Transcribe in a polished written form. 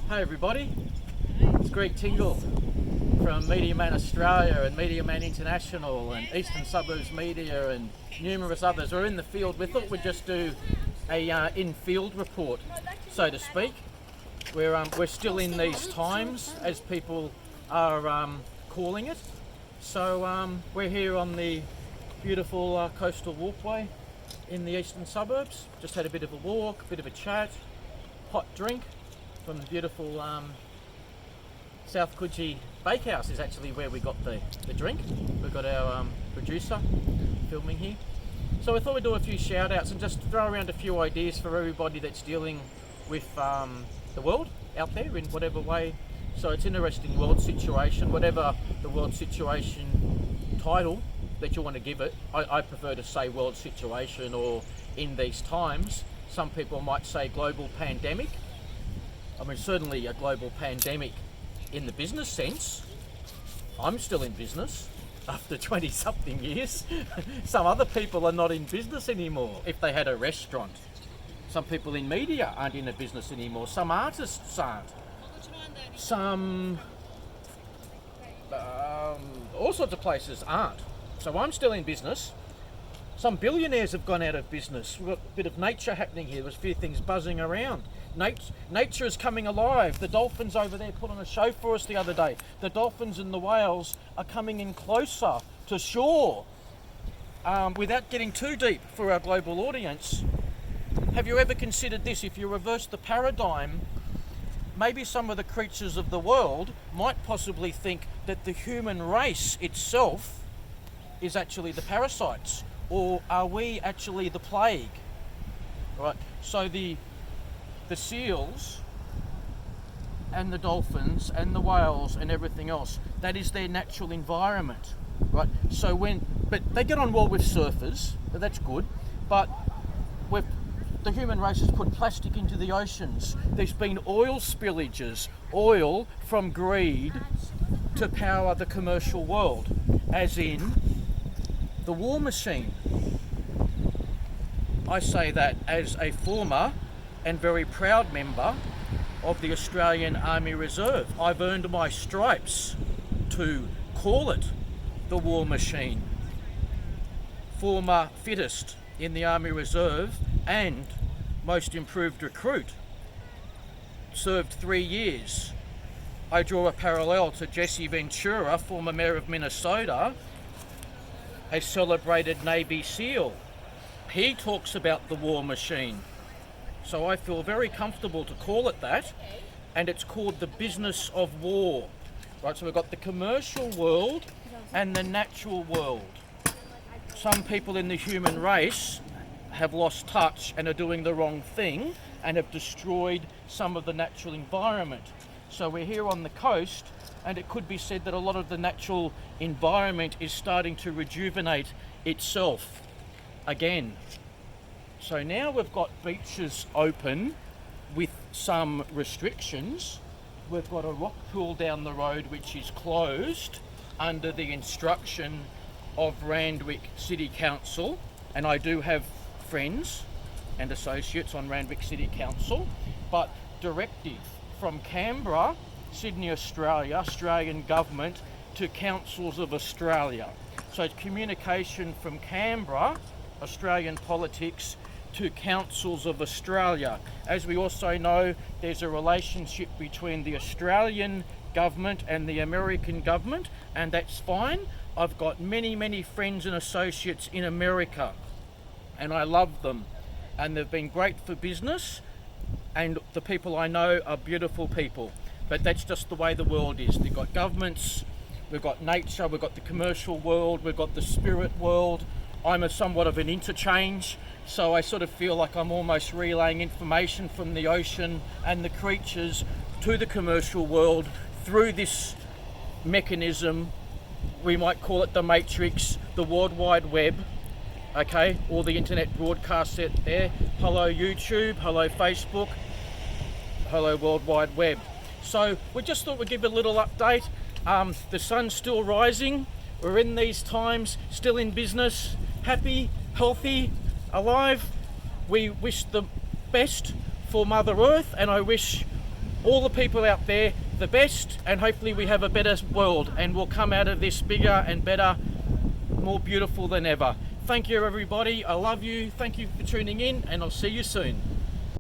Hi everybody, it's Greg Tingle from Media Man Australia and Media Man International and Eastern Suburbs Media and numerous others. We're in the field. We thought we'd just do a in-field report, so to speak. We're still in these times, as people are calling it. So we're here on the beautiful coastal walkway in the eastern suburbs. Just had a bit of a walk, a bit of a chat, hot drink from the beautiful South Coogee Bakehouse is actually where we got the drink. We've got our producer filming here. So I thought we'd do a few shout outs and just throw around a few ideas for everybody that's dealing with the world out there in whatever way. So it's an interesting world situation, whatever the world situation title that you want to give it. I prefer to say world situation or in these times. Some people might say global pandemic. I mean, certainly a global pandemic in the business sense. I'm still in business after 20 something years. Some other people are not in business anymore if they had a restaurant. Some people in media aren't in a business anymore. Some artists aren't. Some, all sorts of places aren't. So I'm still in business. Some billionaires have gone out of business. We've got a bit of nature happening here. There's a few things buzzing around. Nature is coming alive. The dolphins over there put on a show for us the other day. The dolphins and the whales are coming in closer to shore without getting too deep for our global audience. Have you ever considered this? If you reverse the paradigm, maybe some of the creatures of the world might possibly think that the human race itself is actually the parasites, or are we actually the plague? Right. So the seals and the dolphins and the whales and everything else, that is their natural environment, right? So but they get on well with surfers, but that's good. But the human race has put plastic into the oceans. There's been oil spillages, oil from greed to power the commercial world, as in the war machine. I say that as a former and very proud member of the Australian Army Reserve. I've earned my stripes to call it the war machine. Former fittest in the Army Reserve and most improved recruit. Served 3 years. I draw a parallel to Jesse Ventura, former mayor of Minnesota, a celebrated Navy SEAL. He talks about the war machine. So I feel very comfortable to call it that, and it's called the business of war. Right, so we've got the commercial world and the natural world. Some people in the human race have lost touch and are doing the wrong thing and have destroyed some of the natural environment. So we're here on the coast, and it could be said that a lot of the natural environment is starting to rejuvenate itself again. So now we've got beaches open with some restrictions. We've got a rock pool down the road which is closed under the instruction of Randwick City Council, and I do have friends and associates on Randwick City Council, but directive from Canberra, Sydney, Australia, Australian government to councils of Australia. So it's communication from Canberra, Australian politics, to councils of Australia. As we also know, there's a relationship between the Australian government and the American government, and that's fine. I've got many friends and associates in America, and I love them, and they've been great for business, and the people I know are beautiful people. But that's just the way the world is. We've got governments, we've got nature, we've got the commercial world, we've got the spirit world. I'm somewhat of an interchange, so I sort of feel like I'm almost relaying information from the ocean and the creatures to the commercial world through this mechanism. We might call it the Matrix, the World Wide Web, okay, or the internet broadcast set there. Hello YouTube, hello Facebook, hello World Wide Web. So we just thought we'd give a little update. The sun's still rising. We're in these times, still in business, happy, healthy, alive. We wish the best for Mother Earth, and I wish all the people out there the best, and hopefully we have a better world and we'll come out of this bigger and better, more beautiful than ever. Thank you everybody, I love you, thank you for tuning in, and I'll see you soon.